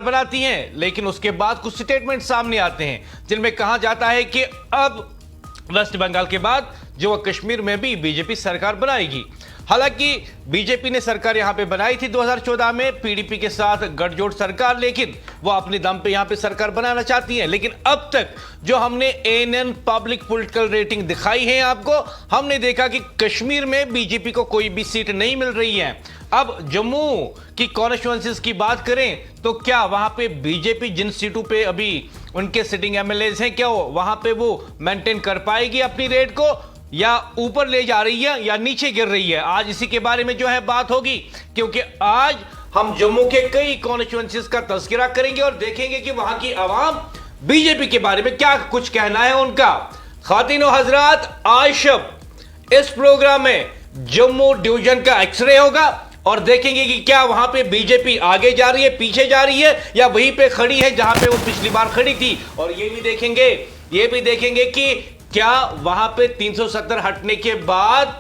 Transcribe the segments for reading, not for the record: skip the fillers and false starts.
बनाती हैं, लेकिन उसके बाद कुछ स्टेटमेंट सामने आते हैं जिनमें कहा जाता है कि अब वेस्ट बंगाल के बाद जम्मू कश्मीर में भी बीजेपी सरकार बनाएगी। हालांकि बीजेपी ने सरकार यहां पे बनाई थी 2014 में पीडीपी के साथ गठजोड़ सरकार, लेकिन वो अपने दम पे यहां पे सरकार बनाना चाहती है। लेकिन अब तक जो हमने एएनएन पब्लिक पॉलिटिकल रेटिंग दिखाई है आपको, हमने देखा कि कश्मीर में बीजेपी को कोई भी सीट नहीं मिल रही है। अब जम्मू की कॉन्स्टिट्यूएंसीज की बात करें तो क्या वहां पे बीजेपी जिन सीटों पे अभी उनके सिटिंग एमएलएज हैं, क्या वहां पे वो मेंटेन कर पाएगी अपनी रेट को, या ऊपर ले जा रही है या नीचे गिर रही है? आज इसी के बारे में जो है बात होगी, क्योंकि आज हम जम्मू के कई कॉन्स्टिट्यूएंसीज का तज़किरा करेंगे और देखेंगे कि वहां की आवाम बीजेपी के बारे में क्या कुछ कहना है उनका। खातिनो हजरात, आज इस प्रोग्राम में जम्मू डिवीजन का एक्सरे होगा और देखेंगे कि क्या वहां पे बीजेपी आगे जा रही है, पीछे जा रही है, या वहीं पे खड़ी है जहां पे वो पिछली बार खड़ी थी। और ये भी देखेंगे कि क्या वहां पे 370 हटने के बाद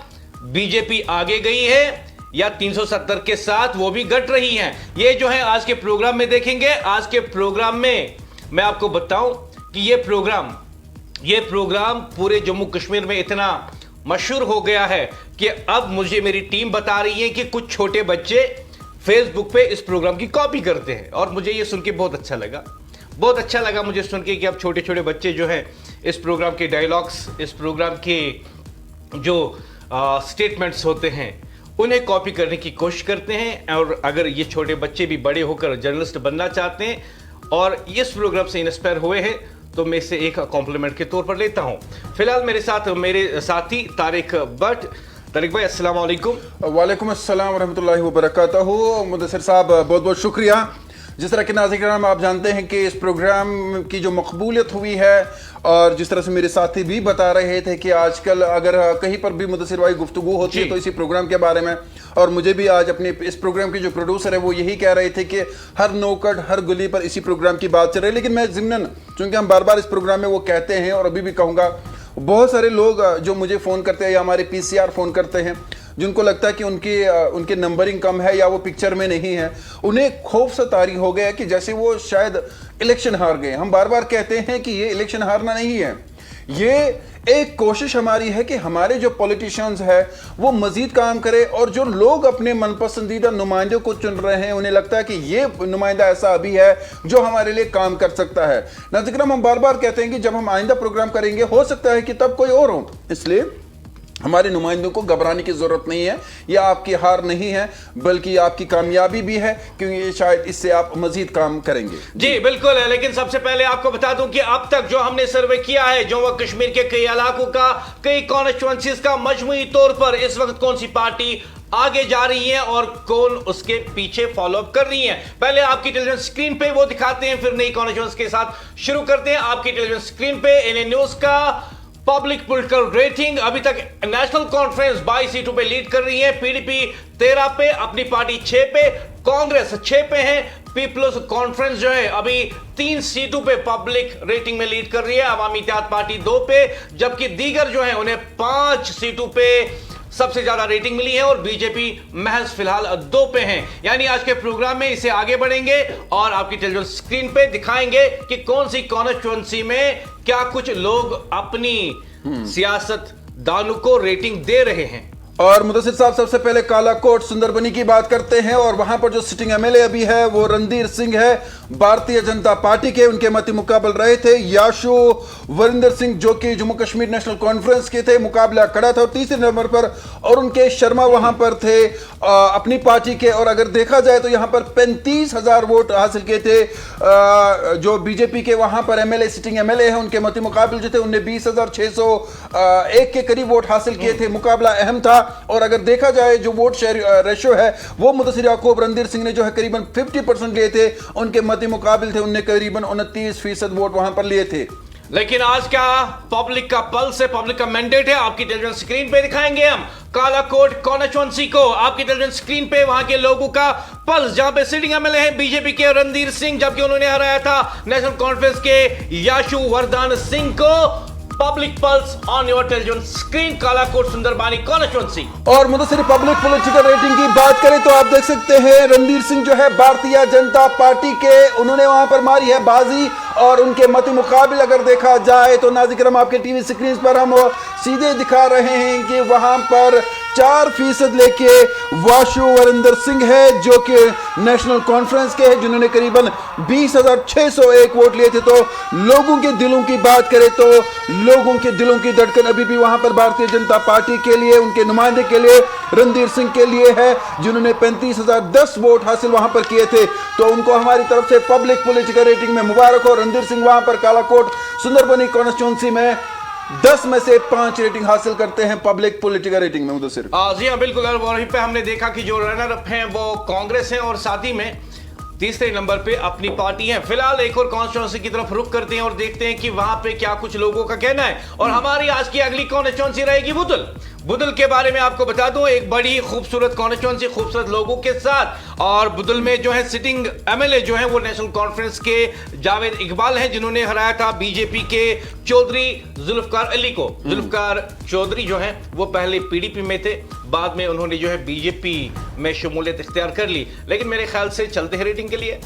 बीजेपी आगे गई है या 370 के साथ वो भी घट रही हैं। ये जो है आज के प्रोग्राम में देखेंगे। आज के प्रोग्राम में मैं आपको बताऊं कि ये प्रोग्राम पूरे जम्मू कश्मीर में इतना मशहूर हो गया है कि अब मुझे मेरी टीम बता रही है कि कुछ छोटे बच्चे फेसबुक पे इस प्रोग्राम की कॉपी करते हैं। और मुझे ये सुन के बहुत अच्छा लगा मुझे सुन के कि अब छोटे छोटे बच्चे जो हैं इस प्रोग्राम के डायलॉग्स, इस प्रोग्राम के जो स्टेटमेंट्स होते हैं उन्हें कॉपी करने की कोशिश करते हैं। और अगर ये छोटे बच्चे भी बड़े होकर जर्नलिस्ट बनना चाहते हैं और इस प्रोग्राम से इंस्पायर हुए हैं तो मैं इसे एक कॉम्प्लीमेंट के तौर पर लेता हूं। फिलहाल मेरे साथी तारिक भट्ट। तारिक भाई, अस्सलाम वालेकुम। वालेकुम अस्सलाम रहमतुल्लाहि व बरकातहू। मुदस्सिर साहब, बहुत बहुत शुक्रिया। जिस तरह के नाज़रीन, आप जानते हैं कि इस प्रोग्राम की जो मकबूलियत हुई है और जिस तरह से मेरे साथी भी बता रहे थे कि आजकल अगर कहीं पर भी मुदस्सिर भाई गुफ्तगू होती है तो इसी प्रोग्राम के बारे में, और मुझे भी आज अपने इस प्रोग्राम के जो प्रोड्यूसर है वो यही कह रहे थे कि हर नौकड़ हर गली पर इसी प्रोग्राम की बात चल रही है। लेकिन मैं ज़िम्नन, चूँकि हम बार बार इस प्रोग्राम में वो कहते हैं और अभी भी कहूँगा, बहुत सारे लोग जो मुझे फ़ोन करते हैं या हमारे पीसीआर फ़ोन करते हैं जिनको लगता है कि उनके नंबरिंग कम है या वो पिक्चर में नहीं है, उन्हें खौफ सा तारी हो गया कि जैसे वो शायद इलेक्शन हार गए। हम बार बार कहते हैं कि ये इलेक्शन हारना नहीं है, ये एक कोशिश हमारी है कि हमारे जो पॉलिटिशियंस हैं वो मजीद काम करें और जो लोग अपने मनपसंदीदा नुमाइंदों को चुन रहे हैं उन्हें लगता है कि ये नुमाइंदा ऐसा अभी है जो हमारे लिए काम कर सकता है। नाज़रीन, हम बार बार कहते हैं कि जब हम आइंदा प्रोग्राम करेंगे हो सकता है कि तब कोई और हो, इसलिए हमारे नुमाइंदों को घबराने की जरूरत नहीं है। यह आपकी हार नहीं है बल्कि आपकी कामयाबी भी है, क्योंकि शायद इससे आप मजीद काम करेंगे। जी बिल्कुल है। लेकिन सबसे पहले आपको बता दूं कि अब तक जो हमने सर्वे किया है जम्मू कश्मीर के कई इलाकों का, कई कॉन्स्टिट्यूएंसीज का, मजमूई तौर पर इस वक्त कौन सी पार्टी आगे जा रही है और कौन उसके पीछे फॉलो अप कर रही है, पहले आपकी टेलीविजन स्क्रीन पे वो दिखाते हैं, फिर नई कॉन्स्टिट्यूएंसी के साथ शुरू करते हैं। आपकी टेलीविजन स्क्रीन पे एएनएन न्यूज का पब्लिक पॉलिटिकल रेटिंग अभी तक नेशनल कॉन्फ्रेंस 22 सीटों पे लीड कर रही है, पीडीपी 13 पे, अपनी पार्टी 6 पे, कांग्रेस 6 पे है, पीपल्स कॉन्फ्रेंस जो है अभी 3 सीटों पे पब्लिक रेटिंग में लीड कर रही है, अवामी इत्तेहाद पार्टी 2 पे, जबकि दीगर जो है उन्हें 5 सीटों पे सबसे ज्यादा रेटिंग मिली है और बीजेपी महज फिलहाल 2 पे हैं। यानी आज के प्रोग्राम में इसे आगे बढ़ेंगे और आपकी टेलीविजन स्क्रीन पे दिखाएंगे कि कौन सी कॉन्स्टिट्यूएंसी में क्या कुछ लोग अपनी सियासतदानों को रेटिंग दे रहे हैं। और मुदस्सिर साहब, सबसे पहले कालाकोट सुंदरबनी की बात करते हैं और वहां पर जो सिटिंग एमएलए अभी है वो रणधीर सिंह है, भारतीय जनता पार्टी के। उनके मध्य मुकाबल रहे थे याशु वरिंदर सिंह जो कि जम्मू कश्मीर नेशनल कॉन्फ्रेंस के थे, मुकाबला खड़ा था। और तीसरे नंबर पर अरुण के शर्मा वहां पर थे अपनी पार्टी के, और अगर देखा जाए तो यहां पर 35,000 वोट हासिल किए थे। जो बीजेपी के वहां पर एमएलए, सिटिंग एमएलए है, उनके मध्य मुकाबले जो थे उनने 20,601 के करीब वोट हासिल किए थे। मुकाबला अहम था। और अगर देखा जाए जो वोट शेयर रेशो है वो मुदस्सिर याकूब रणधीर सिंह ने जो है करीबन 50% लिए थे, उनके मध्य मुकाबले थे, उनने करीबन 29% वोट वहां पर लिए थे। लेकिन आज क्या पब्लिक का पल्स है, पब्लिक का मैंडेट है, आपकी टेलीविजन स्क्रीन पे दिखाएंगे हम कालाकोट कॉन्स्टिट्यूएंसी को। आपकी टेलीविजन स्क्रीन पे वहां के लोगों का पल्स, जहां पे सिटिंग एमएलए है बीजेपी के रणधीर सिंह, जबकि उन्होंने हराया था नेशनल कॉन्फ्रेंस के याशु वरदान सिंह को। Public pulse on your television screen, Kalakot Sunderbani constituency. और मुदस्सिर पब्लिक पॉलिटिकल रेटिंग की बात करें तो आप देख सकते हैं रणधीर सिंह जो है भारतीय जनता पार्टी के, उन्होंने वहां पर मारी है बाजी और उनके मत मुकाबिल अगर देखा जाए तो नाज़िर आपके टीवी स्क्रीन पर हम सीधे दिखा रहे हैं कि वहां पर 4% लेके वाशु वरिंदर सिंह है जो कि नेशनल कॉन्फ्रेंस के हैं, जिन्होंने करीबन 20,601 वोट लिए थे। तो लोगों के दिलों की बात करें तो लोगों के दिलों की धड़कन अभी भी वहां पर भारतीय जनता पार्टी के लिए, उनके नुमाइंदे के लिए, रणधीर सिंह के लिए है, जिन्होंने 35,010 वोट हासिल वहां पर किए थे। तो उनको हमारी तरफ से पब्लिक पॉलिटिकल रेटिंग में मुबारक हो। रणधीर सिंह वहां पर कालाकोट सुंदरबनी कॉन्स्टिट्यूंसी में 10 में से 5 रेटिंग हासिल करते हैं पब्लिक पॉलिटिकल रेटिंग में। मुदस्सिर जी हाँ बिल्कुल, और वहीं पे हमने देखा कि जो रनर अप हैं वो कांग्रेस हैं और साथ ही में तीसरे नंबर पे अपनी पार्टी है। फिलहाल एक और कॉन्स्टिट्यूंसी की तरफ रुख करते हैं और देखते हैं कि वहां पे क्या कुछ लोगों का कहना है। और हमारी आज की अगली कॉन्स्टिट्यूंसी रहेगी बुदल। बुदल के बारे में आपको बता दूं, एक बड़ी खूबसूरत कॉन्स्टिट्यूंसी खूबसूरत लोगों के साथ। और बुदल में जो है सिटिंग एमएलए जो है वो नेशनल कॉन्फ्रेंस के जावेद इकबाल हैं, जिन्होंने हराया था बीजेपी के चौधरी जुल्फकार अली को। जुल्फकार चौधरी जो है वो पहले पीडीपी में थे, बाद में उन्होंने जो है बीजेपी में शमूलियत इख्तियार कर ली, लेकिन मेरे ख्याल से चलते हैं रेटिंग के लिए।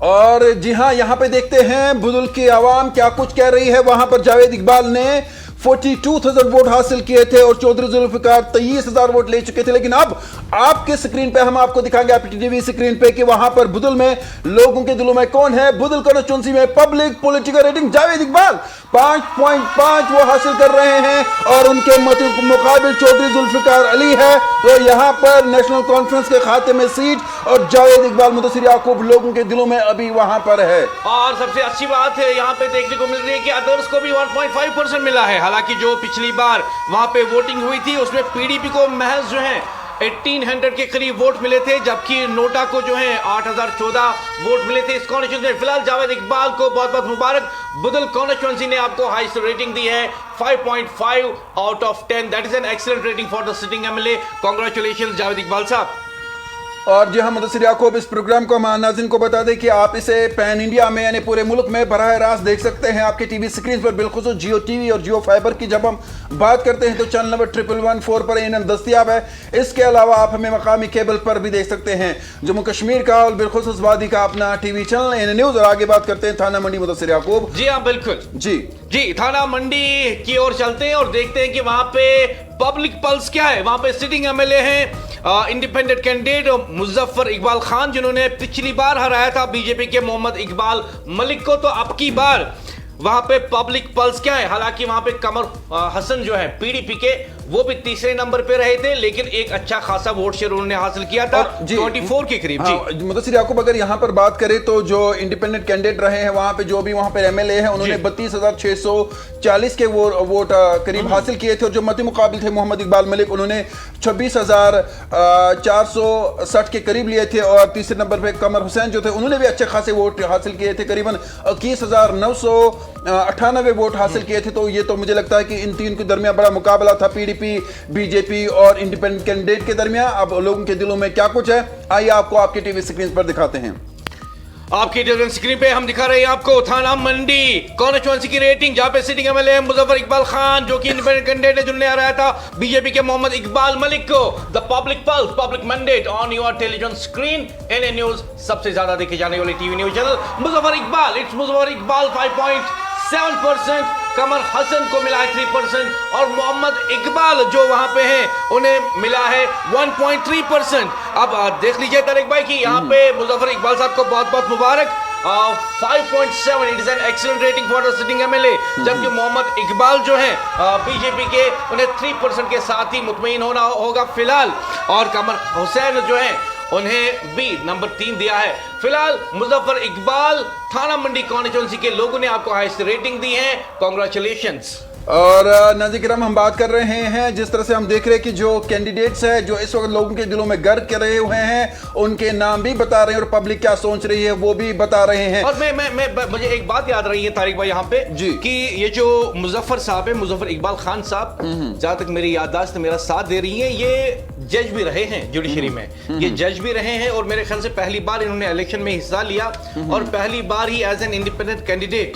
और जी हां, यहां पे देखते हैं बुदल की आवाम क्या कुछ कह रही है। वहां पर जावेद इकबाल ने 42,000 वोट हासिल किए थे और चौधरी जुल्फिकार 23,000 वोट ले चुके थे। लेकिन अब आपके स्क्रीन पे हम आपको दिखाएंगे, आपकी टीवी स्क्रीन पे, कि वहां पर बुदल में लोगों के दिलों में कौन है। बुदल कॉन्स्टिट्यूंसी में public political rating Javed Iqbal 5.5 वो हासिल कर रहे हैं और उनके मुकाबिल चौधरी जुल्फिकार अली है। तो यहां पर नेशनल कॉन्फ्रेंस के खाते में सीट और जावेद इकबाल मुदस्सिर याकूब लोगों के दिलों में अभी वहां पर है। और सबसे अच्छी बात है यहाँ पे देखने को मिल रही है कि अदर्स को भी 1.5% मिला है। हालांकि जो पिछली बार वहां पे वोटिंग हुई थी उसमें पीडीपी को महज जो है 1800 के करीब वोट मिले थे, जबकि नोटा को जो है 8,014 वोट मिले थे इस कॉन्स्टिट्यूंसी में। फिलहाल जावेद इकबाल को बहुत बहुत मुबारक। बुदल कॉन्स्टिट्यूंसी ने आपको हाईएस्ट रेटिंग दी है 5.5 out of 10। That is an excellent rating for the sitting MLA. Congratulations Javed Iqbal साहब। और जी हाँ मुदस्सिर याकूब, इस प्रोग्राम को हम नाज़रीन को बता दें कि आप इसे पैन इंडिया में यानी पूरे मुल्क में बराह रास्त देख सकते हैं आपके टीवी स्क्रीन पर, बिलखुसूस जियो टीवी और जियो फाइबर की जब हम बात करते हैं तो चैनल नंबर 1114 पर एएनएन दस्तियाब है। इसके अलावा आप हमें मकामी केबल पर भी देख सकते हैं। जम्मू कश्मीर का और बिलखुसूस वादी का अपना टीवी चैनल एएनएन न्यूज़। और आगे बात करते हैं थाना मंडी मुदस्सिर याकूब। जी हाँ बिल्कुल जी थाना मंडी की ओर चलते हैं और देखते हैं कि वहां पे पब्लिक पल्स क्या है। वहां पे सिटिंग एमएलए हैं इंडिपेंडेंट कैंडिडेट मुजफ्फर इकबाल खान, जिन्होंने पिछली बार हराया था बीजेपी के मोहम्मद इकबाल मलिक को। तो अब की बार वहां पे पब्लिक पल्स क्या है। हालांकि वहां पे कमर हसन जो है पीडीपी के, वो भी तीसरे नंबर पे रहे थे, लेकिन एक अच्छा खासा वोट शेयर उन्होंने हासिल किया था 24 के करीब। जी मुदस्सिर याकूब, अगर यहां पर बात करें तो जो इंडिपेंडेंट कैंडिडेट रहे हैं वहां पे जो भी वहां पे एमएलए हैं उन्होंने 32,640 के वोट करीब हासिल किए थे। और जो मत मुकाबिल थे मोहम्मद इकबाल मलिक, उन्होंने 26,460 के करीब लिए थे। और तीसरे नंबर पे कमर हुसैन जो थे उन्होंने भी अच्छे खासे वोट हासिल किए थे, करीबन 21,998 वोट हासिल किए थे। तो ये तो मुझे लगता है कि इन तीन के दरमियान बड़ा मुकाबला था, पीडीपी, बीजेपी और इंडिपेंडेंट कैंडिडेट के दरमियान। अब लोगों के दिलों में क्या कुछ है, आइए आपको आपके टीवी स्क्रीन पर दिखाते हैं। आपकी टेलीविजन स्क्रीन पे हम दिखा रहे हैं आपको थाना मंडी कॉन्स्टिट्यूंसी की रेटिंग, जहां पे सिटिंग एमएलए मुजफ्फर इकबाल खान जो कि इंडिपेंडेंट कैंडिडेट है, जिन्होंने हराया था बीजेपी के मोहम्मद इकबाल मलिक को। The public pulse, public mandate on your television screen, NN news, सबसे ज्यादा देखे जाने वाली TV news channel. Muzaffar Iqbal, it's Muzaffar Iqbal 5.7%, Qamar Hasan को मिला है 3% और मोहम्मद इकबाल जो वहां पे हैं उन्हें मिला है 1.3%। अब देख लीजिए तारिक भाई कि यहाँ पे मुजफ्फर इकबाल साहब को बहुत बहुत मुबारक। 5.7, it is an excellent rating for the sitting MLA. जबकि मोहम्मद इकबाल जो है बीजेपी के, उन्हें 3% के साथ ही मुतमईन होना होगा फिलहाल। और कमर हुसैन जो है उन्हें भी नंबर 3 दिया है। फिलहाल मुजफ्फर इकबाल थाना मंडी कॉन्स्टिट्यूंसी के लोगों ने आपको हाईएस्ट रेटिंग दी है। कांग्रेचुलेशंस। और नाज़रीन किराम, हम बात कर रहे हैं जिस तरह से हम देख रहे हैं कि जो कैंडिडेट्स हैं जो इस वक्त लोगों के दिलों में गर्व कर रहे हुए हैं, उनके नाम भी बता रहे हैं और पब्लिक क्या सोच रही है वो भी बता रहे हैं। और मुझे एक बात याद रही है तारिक भाई यहाँ पे जी कि ये जो मुजफ्फर साहब है, मुजफ्फर इकबाल खान साहब, जहां तक मेरी याददाश्त मेरा साथ दे रही है, ये जज भी रहे हैं जुडिशरी में। ये जज भी रहे हैं और मेरे ख्याल से पहली बार इन्होंने इलेक्शन में हिस्सा लिया और पहली बार ही एज एन इंडिपेंडेंट कैंडिडेट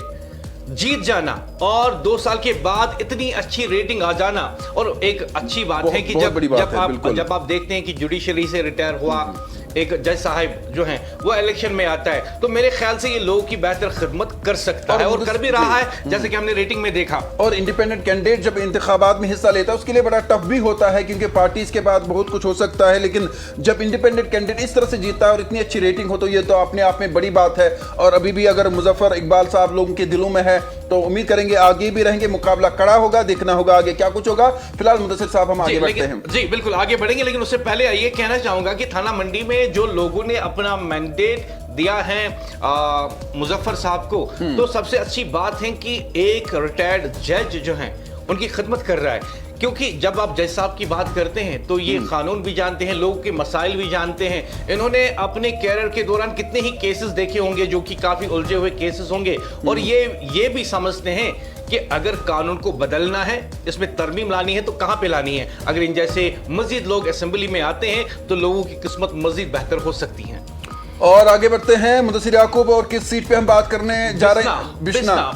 जीत जाना और 2 साल के बाद इतनी अच्छी रेटिंग आ जाना, और एक अच्छी बात है कि जब आप देखते हैं कि जुडिशरी से रिटायर हुआ एक जज साहब जो हैं वो इलेक्शन में आता है, तो मेरे ख्याल से ये लोगों की बेहतर खिदमत कर सकता है और कर भी रहा है, जैसे कि हमने रेटिंग में देखा। और इंडिपेंडेंट कैंडिडेट जब इंतखाबात में हिस्सा लेता है उसके लिए बड़ा टफ भी होता है, क्योंकि पार्टीज के बाद बहुत कुछ हो सकता है, लेकिन जब इंडिपेंडेंट कैंडिडेट इस तरह से जीतता है और इतनी अच्छी रेटिंग हो तो ये तो अपने आप में बड़ी बात है। और अभी भी अगर मुजफ्फर इकबाल साहब लोगों के दिलों में है तो उम्मीद करेंगे आगे भी रहेंगे, मुकाबला कड़ा होगा, देखना होगा आगे क्या कुछ होगा। फिलहाल मुदस्सिर साहब हम आगे बढ़ते हैं। जी बिल्कुल आगे बढ़ेंगे, लेकिन उससे पहले ये कहना चाहूंगा कि थाना मंडी में जो लोगों ने अपना मैंडेट दिया है मुजफ्फर साहब को, तो सबसे अच्छी बात है कि एक रिटायर्ड जज जो हैं उनकी खिदमत कर रहा है, क्योंकि जब आप जज साहब की बात करते हैं तो ये कानून भी जानते हैं, लोगों के मसाइल भी जानते हैं। इन्होंने अपने कैरियर के दौरान कितने ही केसेस देखे होंगे जो कि काफी उलझे हुए केसेस होंगे, और ये भी समझते हैं कि अगर कानून को बदलना है, इसमें तरमीम लानी है तो कहां पे लानी है। अगर इन जैसे मजीद लोग असेंबली में आते हैं तो लोगों की किस्मत मजीद बेहतर हो सकती है। और आगे बढ़ते हैं मुदस्सिर याकूब, और किस सीट पे हम बात करने जा रहे हैं?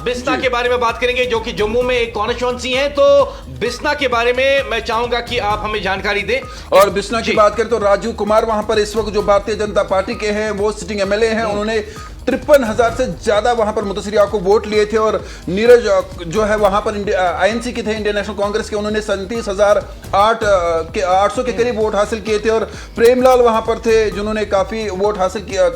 बिस्ना के बारे में बात करेंगे, जो कि जम्मू में एक कॉन्स्टिट्यूएंसी है। तो बिस्ना के बारे में मैं चाहूंगा कि आप हमें जानकारी दें। और बिस्ना की बात करें तो राजू कुमार वहां पर इस वक्त जो भारतीय जनता पार्टी के हैं वो सिटिंग एमएलए हैं, उन्होंने 53,000 से ज्यादा वहां पर मुदस्सिर याकूब वोट लिए थे। और नीरज जो है वहां पर आईएनसी के थे, इंडियन नेशनल कांग्रेस के, उन्होंने 37,800 के करीब वोट हासिल किए थे। और प्रेमलाल वहां पर थे जिन्होंने काफी वोट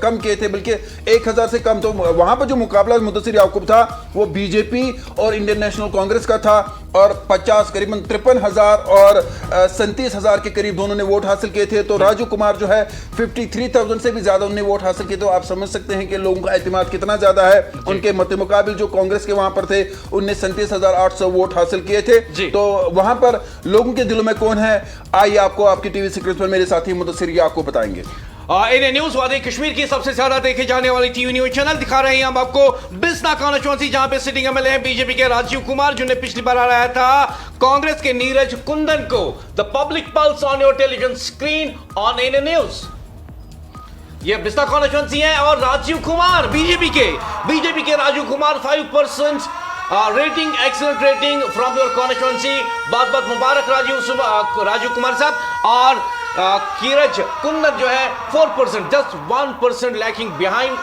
कम किए थे, बल्कि 1,000 से कम। तो वहां पर जो मुकाबला मुदस्सिर याकूब था वो बीजेपी और इंडियन नेशनल कांग्रेस का था, और 50 करीबन 53,000 और 37,000 के करीब दोनों ने वोट हासिल किए थे। तो राजू कुमार जो है 53,000 से भी ज्यादा उन्होंने वोट हासिल किए। तो आप समझ सकते हैं कि लोगों का एतमाद कितना ज्यादा है। उनके मत मुकाबिल जो कांग्रेस के वहां पर थे उनने 37,800 वोट हासिल किए थे। तो वहां पर लोगों के दिलों में कौन है, आइए आपको आपकी टीवी स्क्रीन पर मेरे साथी मुदस्सिर याकूब बताएंगे। इन न्यूज वादे कश्मीर की सबसे ज्यादा देखे जाने वाली टीवी न्यूज चैनल दिखा रहे हैं हम आपको बिस्ना कॉन्स्टिट्यूएंसी, जहां पे सिटिंग एमएलए हैं बीजेपी के राजीव कुमार, जिन्हें पिछली बार हराया था कांग्रेस के नीरज कुंदन को। The public pulse on your television screen on in news. ये बिस्ना कॉन्स्टिट्यूएंसी है और राजीव कुमार बीजेपी के Rajiv Kumar 5% rating, excellent rating from your constituency. बहुत बहुत मुबारक राजीव कुमार साहब। और नीरज कुंदन जो है 4%, just 1% lacking behind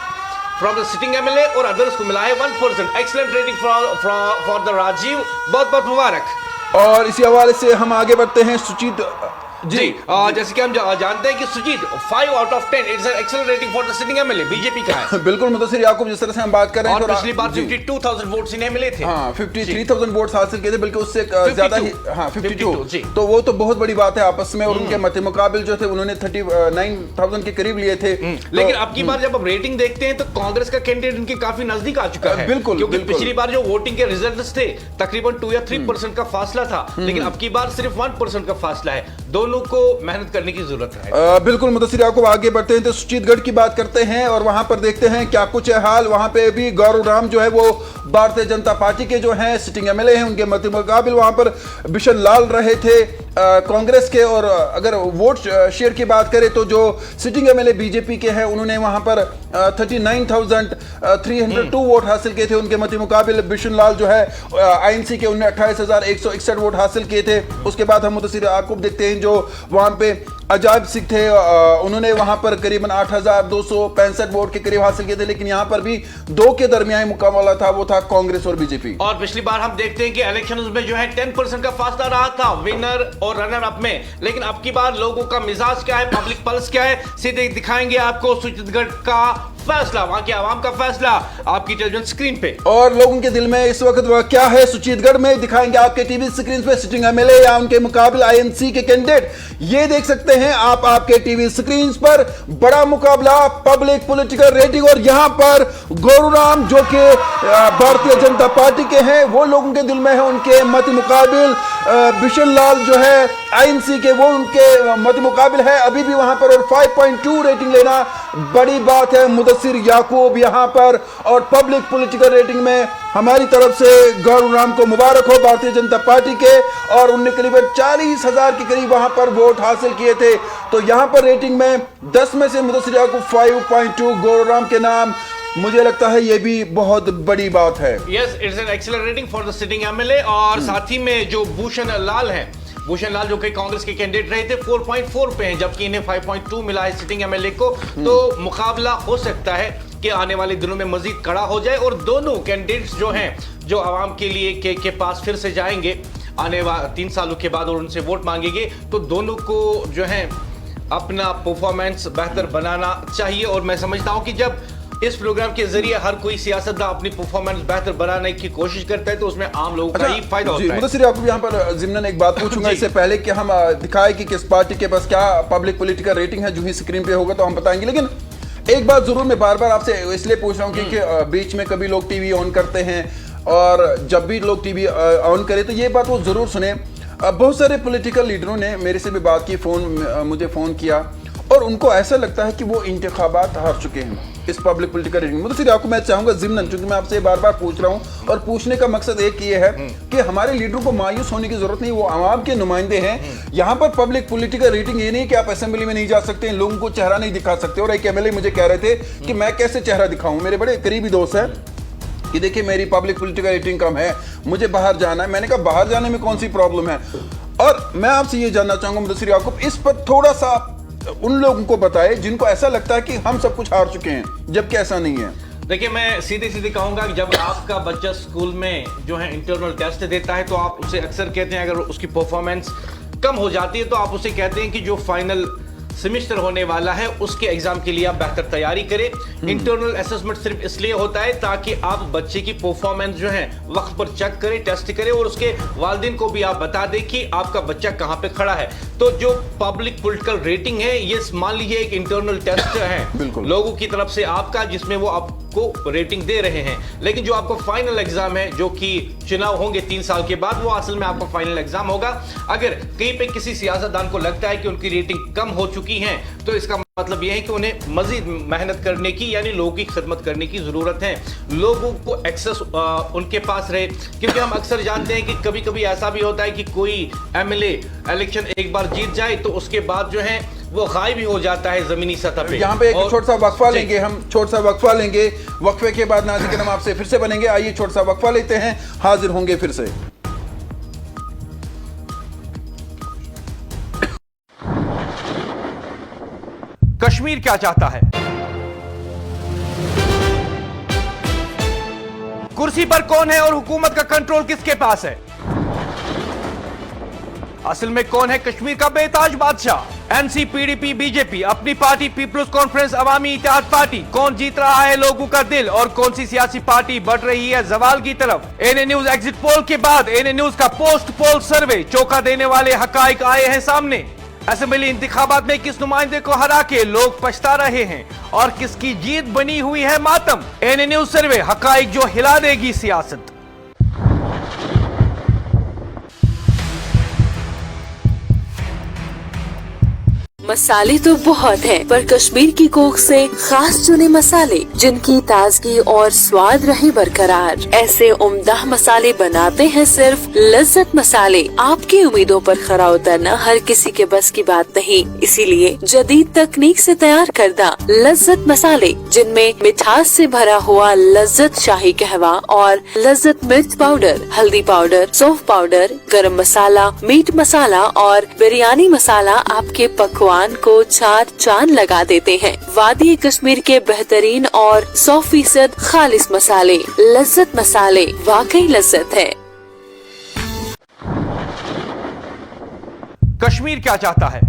from the sitting MLA, और अदर्स को मिला है 1%। Excellent rating for the Rajiv, बहुत बहुत मुबारक। और इसी हवाले से हम आगे बढ़ते हैं सुजीत जी। जैसे कि हम जानते हैं कि Sujit 5 out of 10 it's excellent rating for the sitting MLA BJP का है। बिल्कुल मुदस्सिर याकूब, जिस तरह से हम बात कर रहे हैं, और पिछली बार 52,000 वोट्स इन्हें मिले थे। हाँ, 53,000 वोट्स हासिल किए थे, बल्कि उससे ज्यादा ही। हाँ, 52। तो वो तो बहुत बड़ी बात है आपस में। और उनके मत मुकाबिल जो थे उन्होंने 39,000 के करीब लिए थे। लेकिन अब की बार जब हम रेटिंग देखते हैं तो कांग्रेस का कैंडिडेट उनके काफी नजदीक आ चुका है। बिल्कुल, क्योंकि पिछली बार जो वोटिंग के रिजल्ट्स थे तकरीबन 2 या 3% का फासला था, लेकिन अब की बार सिर्फ 1% का फासला है। दोनों को मेहनत करने की जरूरत है। बिल्कुल मुदस्सिर याकूब, आगे बढ़ते हैं तो सुचीतगढ़ की बात करते हैं और वहां पर देखते हैं क्या कुछ है हाल। वहां पे भी गौरव राम जो है वो भारतीय जनता पार्टी के जो हैं सिटिंग एमएलए हैं, उनके मत मुकाबिल वहां पर बिशन लाल रहे थे कांग्रेस के। और अगर वोट शेयर की बात करें तो जो सिटिंग एमएलए बीजेपी के हैं उन्होंने वहां पर 39,302 वोट हासिल किए थे। उनके मत मुकाबिल बिशन लाल जो है आईएनसी के, उन्होंने 28,161 वोट हासिल किए थे। उसके बाद हम मुदस्सिर याकूब देखते हैं जो वहां पे अजायब सिख थे, उन्होंने वहां पर करीबन 8,265 वोट के करीब हासिल किए थे। लेकिन यहां पर भी दो के दरमियान मुकाबला था, वो था कांग्रेस और बीजेपी। और पिछली बार हम देखते हैं कि इलेक्शंस में जो है 10% का फासला रहा था विनर और रनर अप में। लेकिन अब की बार लोगों का मिजाज क्या है, पब्लिक पल्स क्या है, सीधे दिखाएंगे आपको सुचीतगढ़ का फैसला, वहां के आवाम का फैसला आपकी टेलीविजन स्क्रीन पे। और लोगों के दिल में इस वक्त वह क्या है सुचीतगढ़ में, दिखाएंगे आपके टीवी स्क्रीन पे सिटिंग एमएलए या उनके मुकाबले आईएनसी के कैंडिडेट। ये देख सकते हैं आप आपके टीवी स्क्रीन पर बड़ा मुकाबला पब्लिक पॉलिटिकल रेटिंग। और यहां पर गौरव जो कि भारतीय जनता पार्टी के हैं वो लोगों के दिल में है, उनके मत मुकाबिल बिशन लाल जो है आईएनसी के, वो उनके मत मुकाबिल है अभी भी वहां पर। और 5.2 रेटिंग लेना बड़ी बात है मुदस्सिर याकूब यहां पर। और पब्लिक पॉलिटिकल रेटिंग में हमारी तरफ से गौरव राम को मुबारक हो भारतीय जनता पार्टी के। और उन्होंने करीबन 40,000 के करीब वहां पर वोट हासिल किए थे। तो यहां पर रेटिंग में 10 में से मुदस्सिर याकूब 5.2 गौरव राम के नाम, मुझे लगता है ये भी बहुत बड़ी बात है। Yes, it's an excellent rating for the sitting MLA. और साथ ही में जो भूषण लाल हैं, भूषण लाल जो कि कांग्रेस के कैंडिडेट रहे थे 4.4 पे हैं, जबकि इन्हें 5.2 मिला है सिटिंग एमएलए को। तो मुकाबला हो सकता है कि आने वाले दिनों में मजीद कड़ा हो जाए और दोनों कैंडिडेट्स जो हैं, जो आवाम के लिए के पास फिर से जाएंगे आने वाले 3 सालों के बाद और उनसे वोट मांगेंगे, तो दोनों को जो है अपना परफॉर्मेंस बेहतर बनाना चाहिए। और मैं समझता हूं कि जब इस प्रोग्राम के जरिए हर कोई सियासतदान अपनी परफॉर्मेंस बेहतर बनाने की कोशिश करता है तो उसमें आम लोगों का ही फायदा होता है। मुदस्सिर याकूब, यहाँ पर ज़िम्नन एक बात पूछूंगा इससे पहले कि हम दिखाए कि किस पार्टी के पास क्या पब्लिक पॉलिटिकल रेटिंग है। जो ही स्क्रीन पे होगा तो हम बताएंगे, लेकिन एक बात जरूर मैं बार बार आपसे इसलिए पूछ रहा हूँ क्योंकि बीच में कभी लोग टीवी ऑन करते हैं और जब भी लोग टीवी ऑन करें तो ये बात वो जरूर सुने। बहुत सारे पॉलिटिकल लीडरों ने मेरे से भी बात की, मुझे फ़ोन किया और उनको ऐसा लगता है कि वो इंतखाबात हार चुके हैं इस पब्लिक पॉलिटिकल रेटिंग। मुझे आपको मैं चाहूंगा ज़िम्नन, क्योंकि मैं आपसे बार बार पूछ रहा हूं और पूछने का मकसद एक ये है कि हमारे लीडरों को मायूस होने की जरूरत नहीं, वो आवाम के नुमाइंदे हैं। यहाँ पर पब्लिक पॉलिटिकल रेटिंग ये नहीं कि आप असेंबली में नहीं जा सकते, लोगों को चेहरा नहीं दिखा सकते। और एक एमएलए मुझे कह रहे थे कि मैं कैसे चेहरा दिखाऊं, मेरे बड़े करीबी दोस्त है कि देखिए मेरी पब्लिक पॉलिटिकल रेटिंग कम है, मुझे बाहर जाना है। मैंने कहा बाहर जाने में कौन सी प्रॉब्लम है। और मैं आपसे ये जानना चाहूंगा मुदस्सिर याकूब, इस पर थोड़ा सा उन लोगों को बताए जिनको ऐसा लगता है कि हम सब कुछ हार चुके हैं, जबकि ऐसा नहीं है। देखिए, मैं सीधे कहूंगा कि जब आपका बच्चा स्कूल में जो है इंटरनल टेस्ट देता है तो आप उसे अक्सर कहते हैं, अगर उसकी परफॉर्मेंस कम हो जाती है तो आप उसे कहते हैं कि जो फाइनल सेमेस्टर होने वाला है उसके एग्जाम के लिए आप बेहतर तैयारी करें। इंटरनल असेसमेंट सिर्फ इसलिए होता है ताकि आप बच्चे की परफॉर्मेंस जो है वक्त पर चेक करें, टेस्ट करें और उसके वालिदैन को भी आप बता दें कि आपका बच्चा कहां पे खड़ा है। तो जो पब्लिक पॉलिटिकल रेटिंग है ये मान लीजिए एक इंटरनल टेस्ट है लोगों की तरफ से आपका, जिसमें वो आपको रेटिंग दे रहे हैं। लेकिन जो आपका फाइनल एग्जाम है, जो कि चुनाव होंगे 3 साल के बाद, वो असल में आपका फाइनल एग्जाम होगा। अगर कहीं पे किसी सियासतदान को लगता है कि उनकी रेटिंग कम हो चुकी है तो इसका मतलब यह है कि उन्हें मजीद मेहनत करने की, यानी लोगों की खिदमत करने की जरूरत है, लोगों को एक्सेस उनके पास रहे। क्योंकि हम अक्सर जानते हैं कि कभी कभी ऐसा भी होता है कि कोई एमएलए इलेक्शन एक बार जीत जाए तो उसके बाद जो है वो गायब भी हो जाता है जमीनी सतह पे। यहाँ पे एक छोटा सा वक्फा लेंगे, हम छोटा सा वक्फा लेंगे, वक्फे के बाद नाज़रीन हम आपसे फिर से बनेंगे। आइए छोटा सा वक्फा लेते हैं, हाजिर होंगे फिर से। कश्मीर क्या चाहता है? कुर्सी पर कौन है और हुकूमत का कंट्रोल किसके पास है? असल में कौन है कश्मीर का बेताज बादशाह? एनसी, पीडीपी, बीजेपी, अपनी पार्टी पीपल्स कॉन्फ्रेंस, अवामी इत्तेहाद पार्टी। कौन जीत रहा है लोगों का दिल और कौन सी सियासी पार्टी बढ़ रही है जवाल की तरफ? एनए न्यूज एग्जिट पोल के बाद एनए न्यूज का पोस्ट पोल सर्वे, चौंका देने वाले हकाइक आए हैं सामने। असेंबली इंतखाबात में किस नुमाइंदे को हरा के लोग पछता रहे हैं और किसकी जीत बनी हुई है मातम? एनए न्यूज सर्वे, हकाइक जो हिला देगी सियासत। मसाले तो बहुत हैं, पर कश्मीर की कोख से खास चुने मसाले जिनकी ताजगी और स्वाद रहे बरकरार, ऐसे उम्दा मसाले बनाते हैं सिर्फ लज्जत मसाले। आपकी उम्मीदों पर खरा उतरना हर किसी के बस की बात नहीं, इसीलिए जदीद तकनीक से तैयार करदा लज्जत मसाले, जिनमें मिठास से भरा हुआ लज्जत शाही कहवा और लज्जत मिर्च पाउडर, हल्दी पाउडर, सौंफ पाउडर, गरम मसाला, मीट मसाला और बिरयानी मसाला आपके पकवान को 4 चांद लगा देते हैं। वादी कश्मीर के बेहतरीन और 100% खालिस मसाले, लज्जत मसाले, वाकई लज्जत है। कश्मीर क्या चाहता है?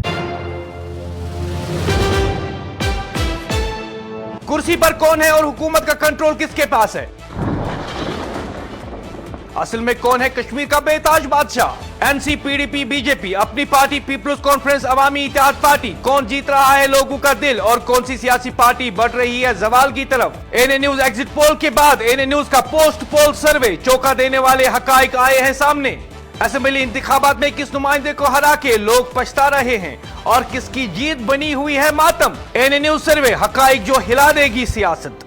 कुर्सी पर कौन है और हुकूमत का कंट्रोल किसके पास है? असल में कौन है कश्मीर का बेताज बादशाह? एनसी, पीडीपी, बीजेपी, अपनी पार्टी पीपल्स कॉन्फ्रेंस, अवामी इत्तेहाद पार्टी। कौन जीत रहा है लोगों का दिल और कौन सी सियासी पार्टी बढ़ रही है जवाल की तरफ? एनए न्यूज एग्जिट पोल के बाद एनए न्यूज का पोस्ट पोल सर्वे, चौंका देने वाले हकाइक आए हैं सामने। असेंबली इंतखाबात में किस नुमाइंदे को हरा के लोग पछता रहे हैं और किसकी जीत बनी हुई है मातम? एनए न्यूज सर्वे, हकाइक जो हिला देगी सियासत।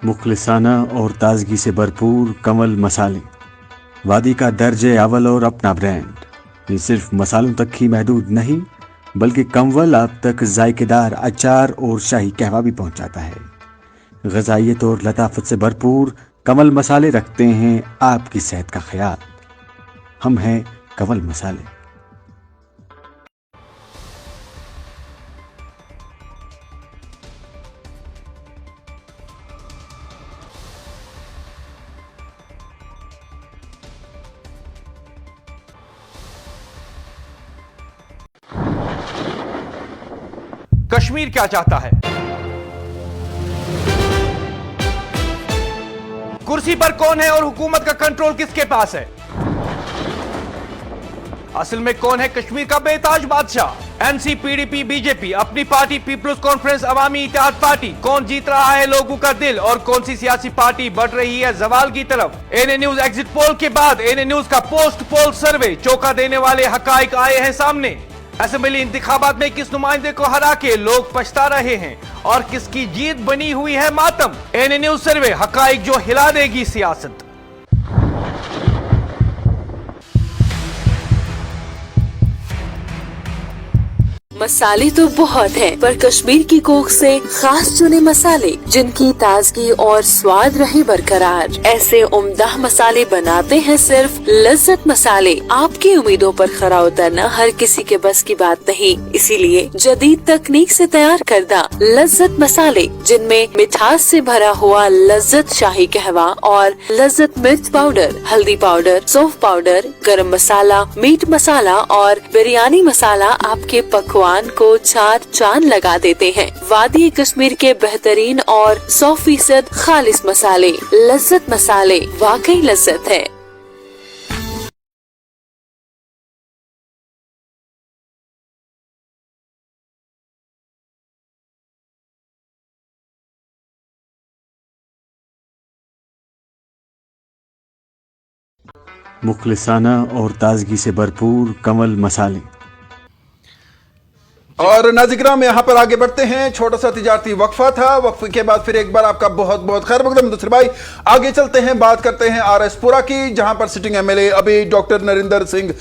मुखलिसाना और ताजगी से भरपूर कमल मसाले, वादी का दर्जे अव्वल और अपना ब्रांड। ये सिर्फ मसालों तक ही महदूद नहीं, बल्कि कंवल आप तक जायकेदार अचार और शाही कहवा भी पहुंचाता है। ग़ज़ाइयत और लताफत से भरपूर कमल मसाले रखते हैं आपकी सेहत का ख्याल। हम हैं कमल मसाले। कश्मीर क्या चाहता है? कुर्सी पर कौन है और हुकूमत का कंट्रोल किसके पास है? असल में कौन है कश्मीर का बेताज बादशाह? एनसी, पीडीपी, बीजेपी, अपनी पार्टी पीपल्स कॉन्फ्रेंस, अवामी इत्तेहाद पार्टी? कौन जीत रहा है लोगों का दिल और कौन सी सियासी पार्टी बढ़ रही है जवाल की तरफ? एएनए न्यूज एग्जिट पोल के बाद एएनए न्यूज का पोस्ट पोल सर्वे चौंका देने वाले हकाइक आए हैं सामने। असेंबली इंतखाबात में किस नुमाइंदे को हरा के लोग पछता रहे हैं और किसकी जीत बनी हुई है मातम? एएनए न्यूज सर्वे, हकाइक जो हिला देगी सियासत। मसाले तो बहुत हैं, पर कश्मीर की कोख से खास चुने मसाले जिनकी ताजगी और स्वाद रहे बरकरार, ऐसे उम्दा मसाले बनाते हैं सिर्फ लज्जत मसाले। आपकी उम्मीदों पर खरा उतरना हर किसी के बस की बात नहीं, इसीलिए जदीद तकनीक से तैयार करदा लज्जत मसाले, जिनमें मिठास से भरा हुआ लज्जत शाही कहवा और लज्जत मिर्च पाउडर, हल्दी पाउडर, सौंफ पाउडर, गरम मसाला, मीट मसाला और बिरयानी मसाला आपके पकवान को 4 चांद लगा देते हैं। वादी कश्मीर के बेहतरीन और 100% खालिस मसाले, लज्जत मसाले, वाकई लज्जत है। मुखलिसाना और ताजगी से भरपूर कमल मसाले। और नाज़िराम यहाँ पर आगे बढ़ते हैं। छोटा सा तिजारती वक्फा था, वक्फे के बाद फिर एक बार आपका बहुत बहुत खैर मकदम मुदस्सिर भाई। आगे चलते हैं, बात करते हैं आरएसपुरा की, जहां पर सिटिंग एमएलए अभी डॉक्टर नरेंद्र सिंह